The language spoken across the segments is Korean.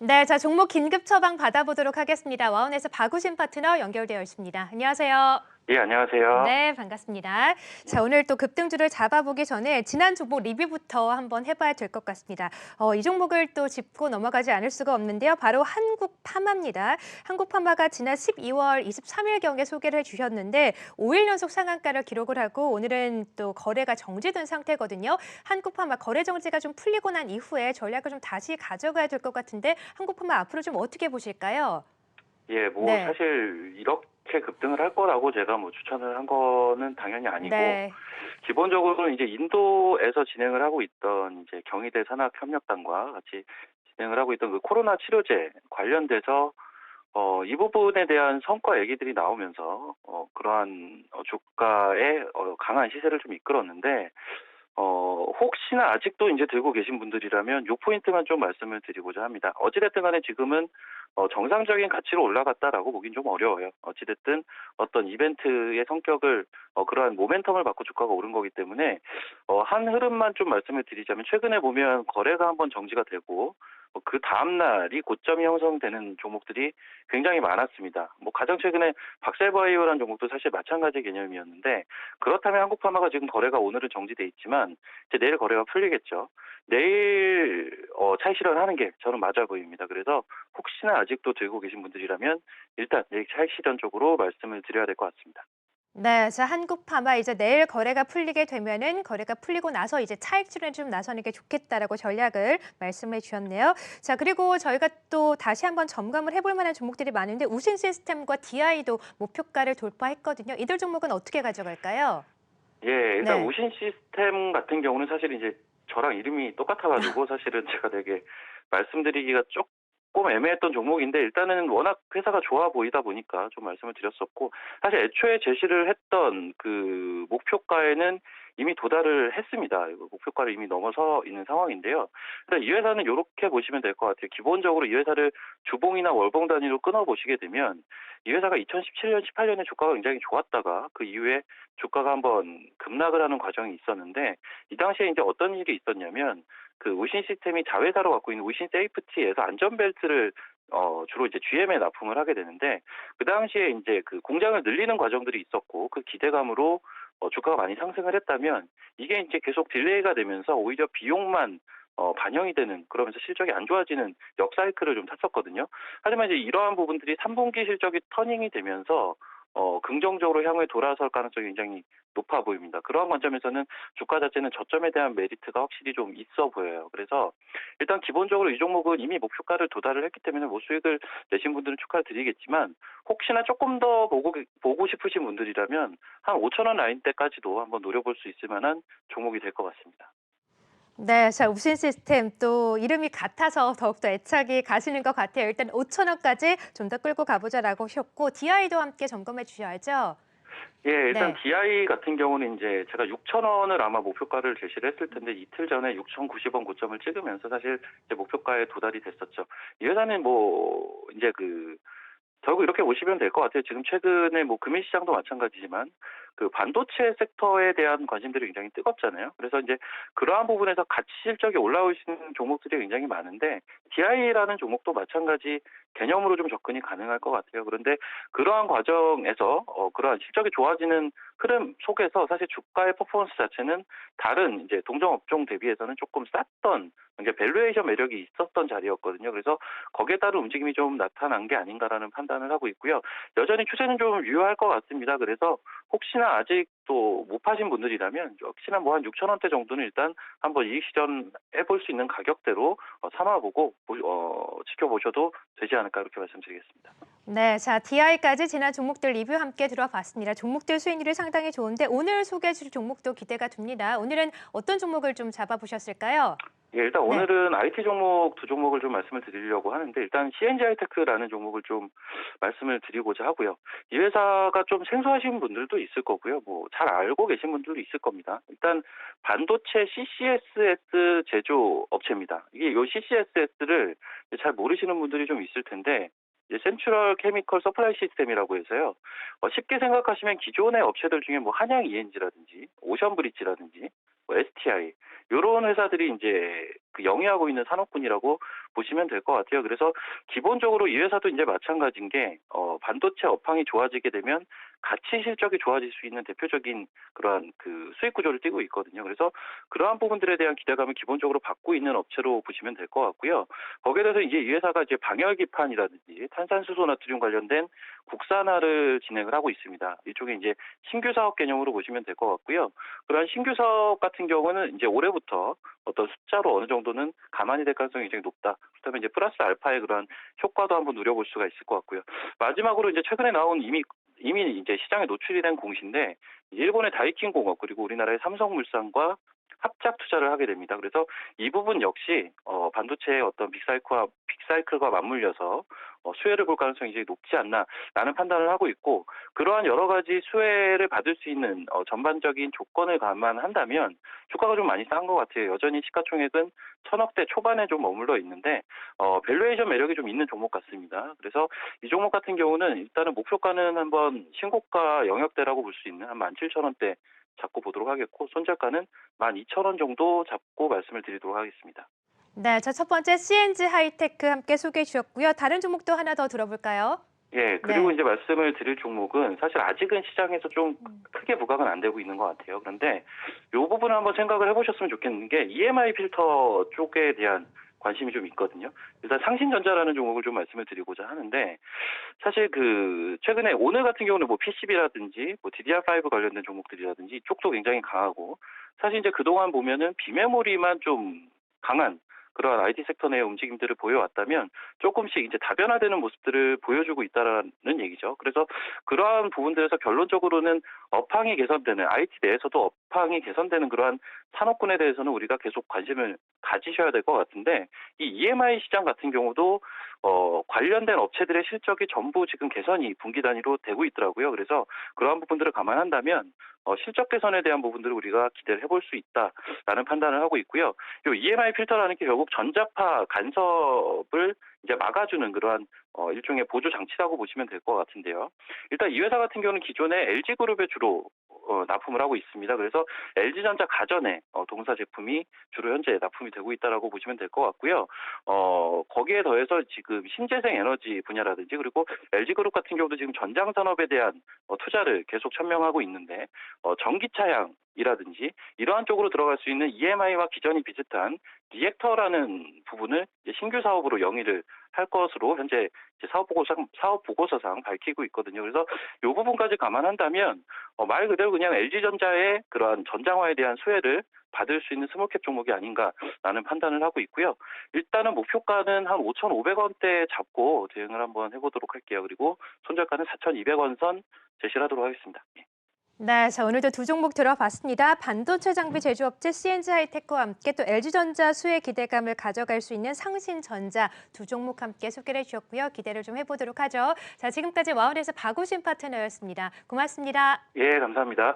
네, 자 종목 긴급 처방 받아보도록 하겠습니다. 와운에서 박우신 파트너 연결되어 있습니다. 안녕하세요. 예, 안녕하세요. 네, 반갑습니다. 자, 오늘 또 급등주를 잡아보기 전에 지난 종목 리뷰부터 한번 해봐야 될 것 같습니다. 이 종목을 또 짚고 넘어가지 않을 수가 없는데요. 바로 한국파마입니다. 한국파마가 지난 12월 23일경에 소개를 해주셨는데 5일 연속 상한가를 기록을 하고 오늘은 또 거래가 정지된 상태거든요. 한국파마 거래 정지가 좀 풀리고 난 이후에 전략을 좀 다시 가져가야 될 것 같은데 한국파마 앞으로 좀 어떻게 보실까요? 예, 네, 사실 이렇게 급등을 할 거라고 제가 추천을 한 거는 당연히 아니고, 네, 기본적으로 이제 인도에서 진행을 하고 있던 이제 경희대 산학협력단과 같이 진행을 하고 있던 그 코로나 치료제 관련돼서 이 부분에 대한 성과 얘기들이 나오면서 그러한 주가의 강한 시세를 좀 이끌었는데, 혹시나 아직도 이제 들고 계신 분들이라면 요 포인트만 좀 말씀을 드리고자 합니다. 어찌됐든 간에 지금은 정상적인 가치로 올라갔다라고 보긴 좀 어려워요. 어찌됐든 어떤 이벤트의 성격을 그러한 모멘텀을 받고 주가가 오른 거기 때문에 한 흐름만 좀 말씀을 드리자면 최근에 보면 거래가 한번 정지가 되고 그 다음 날이 고점이 형성되는 종목들이 굉장히 많았습니다. 가장 최근에 박셀바이오라는 종목도 사실 마찬가지 개념이었는데 그렇다면 한국파마가 지금 거래가 오늘은 정지돼 있지만 이제 내일 거래가 풀리겠죠. 내일 차익 실현하는 게 저는 맞아 보입니다. 그래서 혹시나 아직도 들고 계신 분들이라면 일단 내일 차익 실현 쪽으로 말씀을 드려야 될 것 같습니다. 네, 자 한국파마 이제 내일 거래가 풀리게 되면은 거래가 풀리고 나서 이제 차익 실현에 좀 나서는 게 좋겠다라고 전략을 말씀해 주셨네요. 자 그리고 저희가 또 다시 한번 점검을 해볼 만한 종목들이 많은데 우신 시스템과 DI도 목표가를 돌파했거든요. 이들 종목은 어떻게 가져갈까요? 예, 일단 네. 우신 시스템 같은 경우는 사실 이제 저랑 이름이 똑같아가지고 사실은 제가 되게 말씀드리기가 조금 애매했던 종목인데 일단은 워낙 회사가 좋아 보이다 보니까 좀 말씀을 드렸었고 사실 애초에 제시를 했던 그 목표가에는 이미 도달을 했습니다. 이거 목표가를 이미 넘어서 있는 상황인데요. 일단 이 회사는 이렇게 보시면 될 것 같아요. 기본적으로 이 회사를 주봉이나 월봉 단위로 끊어 보시게 되면 이 회사가 2017년, 18년에 주가가 굉장히 좋았다가 그 이후에 주가가 한번 급락을 하는 과정이 있었는데 이 당시에 이제 어떤 일이 있었냐면 그 우신 시스템이 자회사로 갖고 있는 우신 세이프티에서 안전벨트를 주로 이제 GM에 납품을 하게 되는데 그 당시에 이제 그 공장을 늘리는 과정들이 있었고 그 기대감으로 주가가 많이 상승을 했다면 이게 이제 계속 딜레이가 되면서 오히려 비용만 반영이 되는 그러면서 실적이 안 좋아지는 역사이클을 좀 탔었거든요. 하지만 이제 이러한 부분들이 3분기 실적이 터닝이 되면서 긍정적으로 향후에 돌아설 가능성이 굉장히 높아 보입니다. 그러한 관점에서는 주가 자체는 저점에 대한 메리트가 확실히 좀 있어 보여요. 그래서 일단 기본적으로 이 종목은 이미 목표가를 도달을 했기 때문에 수익을 내신 분들은 축하를 드리겠지만 혹시나 조금 더 보고 싶으신 분들이라면 한 5천 원 라인대까지도 한번 노려볼 수 있을 만한 종목이 될 것 같습니다. 네, 자 우신 시스템 또 이름이 같아서 더욱더 애착이 가시는 것 같아요. 일단 5천 원까지 좀 더 끌고 가보자라고 하셨고 DI도 함께 점검해 주셔야죠. 예, 일단 네. DI 같은 경우는 이제 제가 6천 원을 아마 목표가를 제시를 했을 텐데 이틀 전에 6,090원 고점을 찍으면서 사실 이제 목표가에 도달이 됐었죠. 이 회사는 이제 결국 이렇게 보시면 될 것 같아요. 지금 최근에 금일 시장도 마찬가지지만 그 반도체 섹터에 대한 관심들이 굉장히 뜨겁잖아요. 그래서 이제 그러한 부분에서 가치 실적이 올라올 수 있는 종목들이 굉장히 많은데 DI라는 종목도 마찬가지 개념으로 좀 접근이 가능할 것 같아요. 그런데 그러한 과정에서 그러한 실적이 좋아지는 흐름 속에서 사실 주가의 퍼포먼스 자체는 다른 이제 동종 업종 대비해서는 조금 쌌던 이제 밸류에이션 매력이 있었던 자리였거든요. 그래서 거기에 따른 움직임이 좀 나타난 게 아닌가라는 판단을 하고 있고요. 여전히 추세는 좀 유효할 것 같습니다. 그래서 혹시나 아직도 못 파신 분들이라면 혹시나 한 6천 원대 정도는 일단 한번 이익 실현해 볼 수 있는 가격대로 삼아보고 지켜보셔도 되지 않을까 이렇게 말씀드리겠습니다. 네, 자 DI까지 지난 종목들 리뷰 함께 들어봤습니다. 종목들 수익률이 상당히 좋은데 오늘 소개해 주실 종목도 기대가 됩니다. 오늘은 어떤 종목을 좀 잡아보셨을까요? 예, 일단 네. 오늘은 IT 종목 두 종목을 좀 말씀을 드리려고 하는데 일단 CNG 하이테크라는 종목을 좀 말씀을 드리고자 하고요. 이 회사가 좀 생소하신 분들도 있을 거고요. 잘 알고 계신 분들도 있을 겁니다. 일단 반도체 CCSS 제조 업체입니다. 이게 요 CCSS를 잘 모르시는 분들이 좀 있을 텐데 이제 센트럴 케미컬 서플라이 시스템이라고 해서요. 쉽게 생각하시면 기존의 업체들 중에 한양 ENG라든지 오션 브릿지라든지 STI 요런 회사들이 이제 그 영위하고 있는 산업군이라고 보시면 될 것 같아요. 그래서 기본적으로 이 회사도 이제 마찬가지인 게 반도체 업황이 좋아지게 되면 가치 실적이 좋아질 수 있는 대표적인 그러한 그 수익 구조를 띠고 있거든요. 그래서 그러한 부분들에 대한 기대감을 기본적으로 받고 있는 업체로 보시면 될 것 같고요. 거기에 대해서 이제 이 회사가 이제 방열기판이라든지 탄산수소 나트륨 관련된 국산화를 진행을 하고 있습니다. 이쪽에 이제 신규 사업 개념으로 보시면 될 것 같고요. 그러한 신규 사업 같은 경우는 이제 올해부터 어떤 숫자로 어느 정도는 가만히 될 가능성이 굉장히 높다. 그렇다면 이제 플러스 알파의 그러한 효과도 한번 누려볼 수가 있을 것 같고요. 마지막으로 이제 최근에 나온 이미 이제 시장에 노출이 된 공시인데 일본의 다이킨 공업 그리고 우리나라의 삼성물산과 합작 투자를 하게 됩니다. 그래서 이 부분 역시 반도체의 어떤 빅사이클과 맞물려서 수혜를 볼 가능성이 이제 높지 않나라는 판단을 하고 있고 그러한 여러 가지 수혜를 받을 수 있는 전반적인 조건을 감안한다면 주가가 좀 많이 싼 것 같아요. 여전히 시가총액은 1,000억대 초반에 좀 머물러 있는데 밸류에이션 매력이 좀 있는 종목 같습니다. 그래서 이 종목 같은 경우는 일단은 목표가는 한번 신고가 영역대라고 볼 수 있는 한 17,000원대 잡고 보도록 하겠고 손절가는 12,000원 정도 잡고 말씀을 드리도록 하겠습니다. 네, 자, 첫 번째 CNG 하이테크 함께 소개해 주셨고요. 다른 종목도 하나 더 들어볼까요? 예, 그리고 네. 이제 말씀을 드릴 종목은 사실 아직은 시장에서 좀 크게 부각은 안 되고 있는 것 같아요. 그런데 이 부분을 한번 생각을 해보셨으면 좋겠는 게 EMI 필터 쪽에 대한 관심이 좀 있거든요. 일단 상신전자라는 종목을 좀 말씀을 드리고자 하는데 사실 그 최근에 오늘 같은 경우는 뭐 PCB라든지 뭐 DDR5 관련된 종목들이라든지 이쪽도 굉장히 강하고 사실 이제 그동안 보면은 비메모리만 좀 강한 그런 IT 섹터 내의 움직임들을 보여왔다면 조금씩 이제 다변화되는 모습들을 보여주고 있다라는 얘기죠. 그래서 그러한 부분들에서 결론적으로는 업황이 개선되는 IT 내에서도 업황이 개선되는 그러한 산업군에 대해서는 우리가 계속 관심을 가지셔야 될 것 같은데 이 EMI 시장 같은 경우도 관련된 업체들의 실적이 전부 지금 개선이 분기 단위로 되고 있더라고요. 그래서 그러한 부분들을 감안한다면 실적 개선에 대한 부분들을 우리가 기대를 해볼 수 있다라는 판단을 하고 있고요. 이 EMI 필터라는 게 결국 전자파 간섭을 이제 막아주는 그러한 일종의 보조 장치라고 보시면 될 것 같은데요. 일단 이 회사 같은 경우는 기존에 LG그룹에 주로 납품을 하고 있습니다. 그래서 LG전자 가전의 동사 제품이 주로 현재 납품이 되고 있다라고 보시면 될 것 같고요. 거기에 더해서 지금 신재생 에너지 분야라든지 그리고 LG그룹 같은 경우도 지금 전장 산업에 대한 투자를 계속 천명하고 있는데 전기차량이라든지 이러한 쪽으로 들어갈 수 있는 EMI와 기전이 비슷한 리액터라는 부분을 이제 신규 사업으로 영위를 할 것으로 현재 이제 사업 보고서상 밝히고 있거든요. 그래서 이 부분까지 감안한다면 말 그대로 그냥 LG전자의 그러한 전장화에 대한 수혜를 받을 수 있는 스몰캡 종목이 아닌가라는 판단을 하고 있고요. 일단은 목표가는 한 5,500원대 잡고 대응을 한번 해보도록 할게요. 그리고 손절가는 4,200원 선 제시를 하도록 하겠습니다. 예. 네, 자, 오늘도 두 종목 들어봤습니다. 반도체 장비 제조업체 CNG 하이테크와 함께 또 LG전자 수혜 기대감을 가져갈 수 있는 상신전자 두 종목 함께 소개를 해주셨고요. 기대를 좀 해보도록 하죠. 자, 지금까지 와운에서 박우신 파트너였습니다. 고맙습니다. 예, 감사합니다.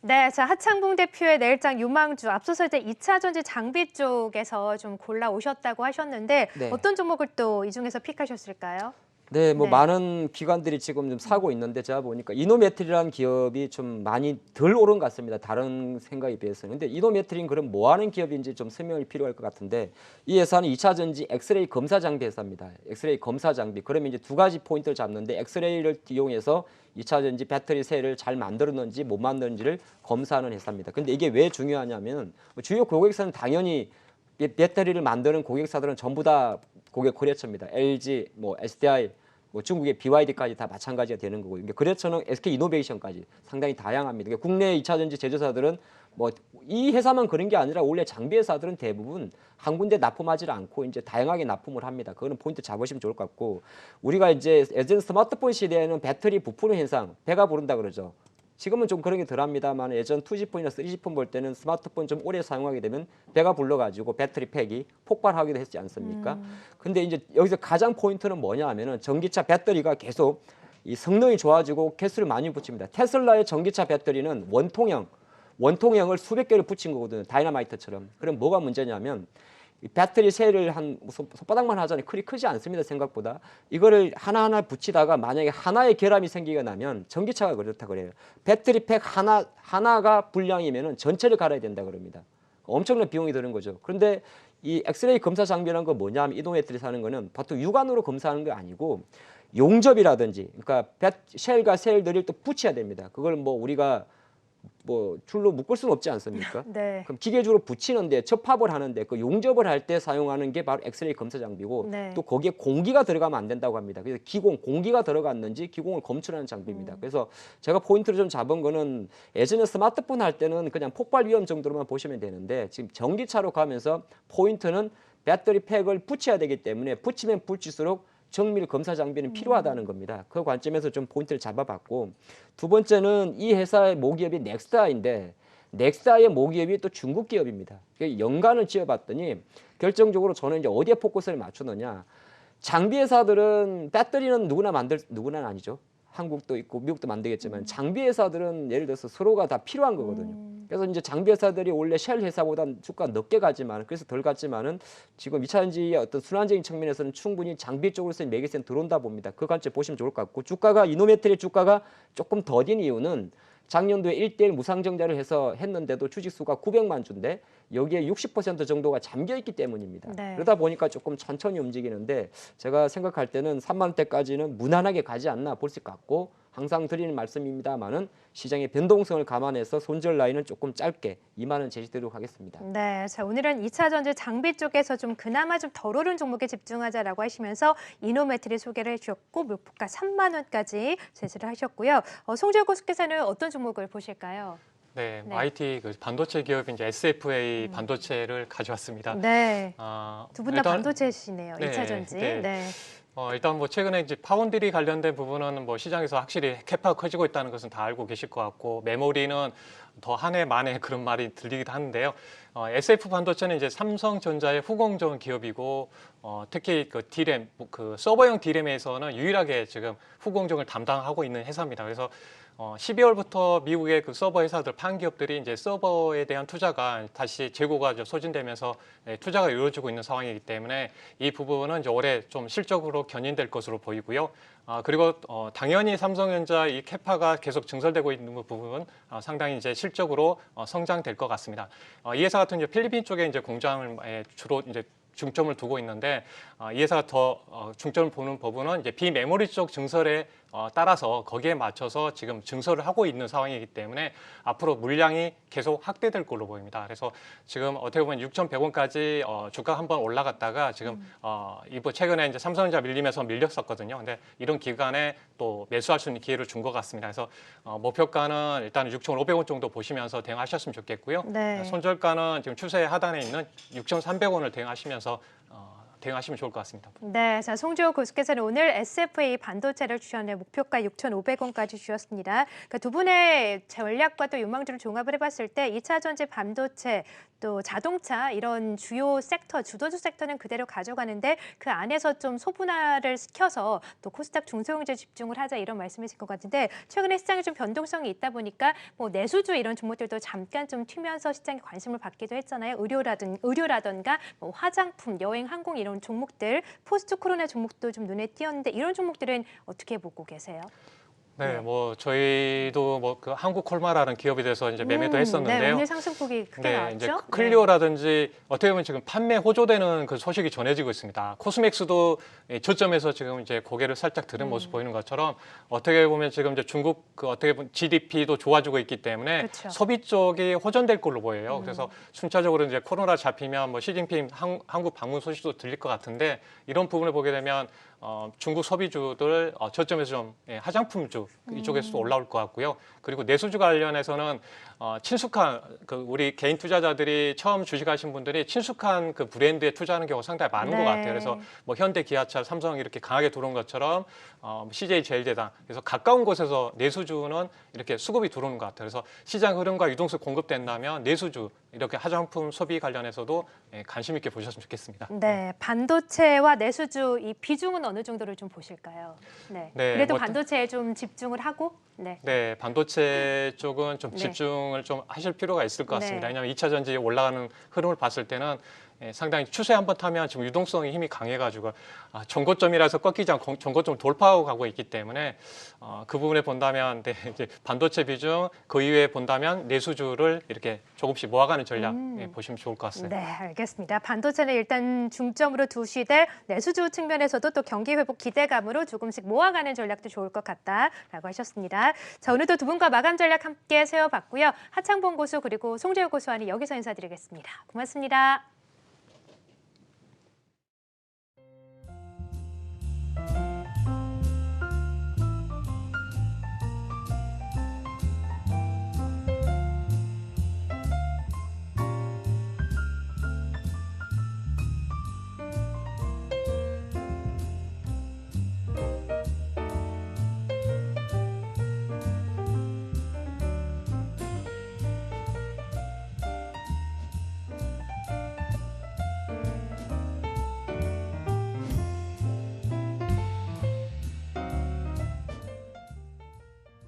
네, 자, 하창봉 대표의 내일장 유망주 앞서서 이제 2차 전지 장비 쪽에서 좀 골라 오셨다고 하셨는데 네. 어떤 종목을 또 이 중에서 픽하셨을까요? 네, 뭐 네. 많은 기관들이 지금 좀 사고 있는데 제가 보니까 이노메트리라는 기업이 좀 많이 덜 오른 것 같습니다. 다른 생각에 비해서는. 근데 이노메트리는 그럼 뭐 하는 기업인지 좀 설명이 필요할 것 같은데 이 회사는 2차 전지 엑스레이 검사 장비 회사입니다. 엑스레이 검사 장비. 그러면 이제 두 가지 포인트를 잡는데 엑스레이를 이용해서 2차 전지 배터리 셀을 잘 만들었는지 못 만드는지를 검사하는 회사입니다. 근데 이게 왜 중요하냐면 주요 고객사는 당연히 배터리를 만드는 고객사들은 전부 다 고객 거래처입니다. LG, 뭐 SDI, 뭐 중국의 BYD까지 다 마찬가지가 되는 거고, 그러니까 거래처는 SK 이노베이션까지 상당히 다양합니다. 그러니까 국내 2차 전지 제조사들은 뭐 이 회사만 그런 게 아니라 원래 장비 회사들은 대부분 한 군데 납품하지 않고 이제 다양하게 납품을 합니다. 그거는 포인트 잡으시면 좋을 것 같고, 우리가 이제 예전 스마트폰 시대에는 배터리 부푸는 현상, 배가 부른다 그러죠. 지금은 좀 그런 게 덜합니다만 예전 2G폰이나 3G폰 볼 때는 스마트폰 좀 오래 사용하게 되면 배가 불러가지고 배터리 팩이 폭발하기도 했지 않습니까? 근데 이제 여기서 가장 포인트는 뭐냐 하면은 전기차 배터리가 계속 이 성능이 좋아지고 개수를 많이 붙입니다. 테슬라의 전기차 배터리는 원통형을 수백 개를 붙인 거거든요. 다이너마이트처럼. 그럼 뭐가 문제냐면 이 배터리 셀을 한 손바닥만 하잖아요. 크기 크지 않습니다. 생각보다. 이거를 하나하나 붙이다가 만약에 하나의 결함이 생기게 나면 전기차가 그렇다 그래요. 배터리 팩 하나가 불량이면은 전체를 갈아야 된다 그럽니다. 엄청난 비용이 드는 거죠. 그런데 이 엑스레이 검사 장비라는 건 뭐냐면 이노메트리 사는 거는 보통 육안으로 검사하는 게 아니고 용접이라든지 그러니까 쉘과 셀들을 또 붙여야 됩니다. 그걸 뭐 우리가 뭐 줄로 묶을 수는 없지 않습니까? 네. 그럼 기계주로 붙이는데 접합을 하는데 그 용접을 할 때 사용하는 게 바로 엑스레이 검사 장비고 네. 또 거기에 공기가 들어가면 안 된다고 합니다. 그래서 공기가 들어갔는지 기공을 검출하는 장비입니다. 그래서 제가 포인트를 좀 잡은 거는 예전에 스마트폰 할 때는 그냥 폭발 위험 정도로만 보시면 되는데 지금 전기차로 가면서 포인트는 배터리 팩을 붙여야 되기 때문에 붙이면 붙일수록 정밀 검사 장비는 필요하다는 겁니다. 그 관점에서 좀 포인트를 잡아봤고 두 번째는 이 회사의 모기업이 넥스타인데 넥스타의 모기업이 또 중국 기업입니다. 연관을 지어봤더니 결정적으로 저는 이제 어디에 포커스를 맞추느냐 장비 회사들은 배터리는 누구나는 아니죠. 한국도 있고 미국도 만들겠지만 장비 회사들은 예를 들어서 서로가 다 필요한 거거든요. 그래서 이제 장비 회사들이 원래 쉘 회사보다 주가 높게 가지만 그래서 덜 갔지만은 지금 2차 전지의 어떤 순환적인 측면에서는 충분히 장비 쪽으로서 매개세는 들어온다 봅니다. 그 관점 보시면 좋을 것 같고 주가가 이노메트리 주가가 조금 더딘 이유는 작년도에 1대1 무상증자를 해서 했는데도 주식수가 900만 주인데 여기에 60% 정도가 잠겨있기 때문입니다. 네. 그러다 보니까 조금 천천히 움직이는데 제가 생각할 때는 3만 원대까지는 무난하게 가지 않나 볼 수 같고 항상 드리는 말씀입니다만은 시장의 변동성을 감안해서 손절 라인은 조금 짧게 2만 원 제시드리도록 하겠습니다. 네, 자 오늘은 2차 전지 장비 쪽에서 좀 그나마 좀 덜 오른 종목에 집중하자라고 하시면서 이노메트리 소개를 해주셨고 목표가 3만 원까지 제시를 하셨고요. 송지효 고수께서는 어떤 종목을 보실까요? 네, 네. IT 그 반도체 기업인 이제 SFA 반도체를 가져왔습니다. 네, 아, 두 분 다 일단- 반도체시네요. 네, 2차 전지. 네. 네. 일단 뭐 최근에 이제 파운드리 관련된 부분은 뭐 시장에서 확실히 캐파가 커지고 있다는 것은 다 알고 계실 것 같고 메모리는 더 한 해 만에 그런 말이 들리기도 하는데요. SF 반도체는 이제 삼성전자의 후공정 기업이고 특히 그 D램 그 서버용 D램에서는 유일하게 지금 후공정을 담당하고 있는 회사입니다. 그래서 12월부터 미국의 그 서버 회사들 판 기업들이 이제 서버에 대한 투자가 다시 재고가 이제 소진되면서 투자가 이루어지고 있는 상황이기 때문에 이 부분은 이제 올해 좀 실적으로 견인될 것으로 보이고요. 그리고 당연히 삼성전자 이 캐파가 계속 증설되고 있는 부분은 상당히 이제 실적으로 성장될 것 같습니다. 이 회사 같은 이제 필리핀 쪽에 이제 공장을 주로 이제 중점을 두고 있는데 이 회사가 더 중점을 보는 부분은 이제 비메모리 쪽 증설에 따라서 거기에 맞춰서 지금 증설을 하고 있는 상황이기 때문에 앞으로 물량이 계속 확대될 걸로 보입니다. 그래서 지금 어떻게 보면 6,100원까지 주가 한번 올라갔다가 지금 이번 최근에 이제 삼성전자 밀리면서 밀렸었거든요. 근데 이런 기간에 또 매수할 수 있는 기회를 준 것 같습니다. 그래서 목표가는 일단 6,500원 정도 보시면서 대응하셨으면 좋겠고요. 네. 손절가는 지금 추세 하단에 있는 6,300원을 대응하시면서 대응하시면 좋을 것 같습니다. 네, 자 송지효 고수께서는 오늘 SFA 반도체를 주셨는데 목표가 6,500원까지 주셨습니다. 그러니까 두 분의 전략과 또 유망주를 종합을 해봤을 때 2차 전지 반도체 또 자동차 이런 주요 섹터, 주도주 섹터는 그대로 가져가는데 그 안에서 좀 소분화를 시켜서 또 코스닥 중소형주에 집중을 하자 이런 말씀이신 것 같은데 최근에 시장에 좀 변동성이 있다 보니까 뭐 내수주 이런 종목들도 잠깐 좀 튀면서 시장에 관심을 받기도 했잖아요. 의료라던가 뭐 화장품, 여행, 항공 이런 종목들 포스트 코로나 종목도 좀 눈에 띄었는데 이런 종목들은 어떻게 보고 계세요? 네, 뭐 저희도 뭐 그 한국콜마라는 기업에 대해서 이제 매매도 네, 했었는데요. 오늘 상승폭이 크게 네, 나왔죠? 이제 클리오라든지 어떻게 보면 지금 판매 호조되는 그 소식이 전해지고 있습니다. 코스맥스도 저점에서 지금 이제 고개를 살짝 들은 모습 보이는 것처럼 어떻게 보면 지금 이제 중국 그 어떻게 보면 GDP도 좋아지고 있기 때문에 그렇죠. 소비 쪽이 호전될 걸로 보여요. 그래서 순차적으로 이제 코로나 잡히면 뭐 시진핑 한국 방문 소식도 들릴 것 같은데 이런 부분을 보게 되면 중국 소비주들 저점에서 좀 화장품주 이쪽에서도 올라올 것 같고요. 그리고 내수주 관련해서는 친숙한 그 우리 개인 투자자들이 처음 주식하신 분들이 친숙한 그 브랜드에 투자하는 경우가 상당히 많은 네. 것 같아요. 그래서 뭐 현대, 기아차, 삼성 이렇게 강하게 들어온 것처럼 CJ 제일제당 그래서 가까운 곳에서 내수주는 이렇게 수급이 들어오는 것 같아요. 그래서 시장 흐름과 유동성 공급된다면 내수주 이렇게 화장품 소비 관련해서도 관심 있게 보셨으면 좋겠습니다. 네, 반도체와 내수주 이 비중은 어느 정도를 좀 보실까요? 네, 네, 그래도 뭐 반도체에 좀 집중을 하고 네. 네, 반도체 쪽은 좀 네. 집중을 좀 하실 필요가 있을 것 같습니다. 네. 왜냐하면 2차 전지 올라가는 흐름을 봤을 때는 상당히 추세 한번 타면 지금 유동성이 힘이 강해가지고 정고점이라서 꺾이지 않고 정고점을 돌파하고 가고 있기 때문에 그 부분에 본다면 네, 이제 반도체 비중 그 이외에 본다면 내수주를 이렇게 조금씩 모아가는 전략 보시면 좋을 것 같습니다. 네, 알겠습니다. 반도체는 일단 중점으로 두시되 내수주 측면에서도 또 경기 회복 기대감으로 조금씩 모아가는 전략도 좋을 것 같다라고 하셨습니다. 자, 오늘도 두 분과 마감 전략 함께 세워봤고요. 하창봉 고수 그리고 송재우 고수와는 여기서 인사드리겠습니다. 고맙습니다.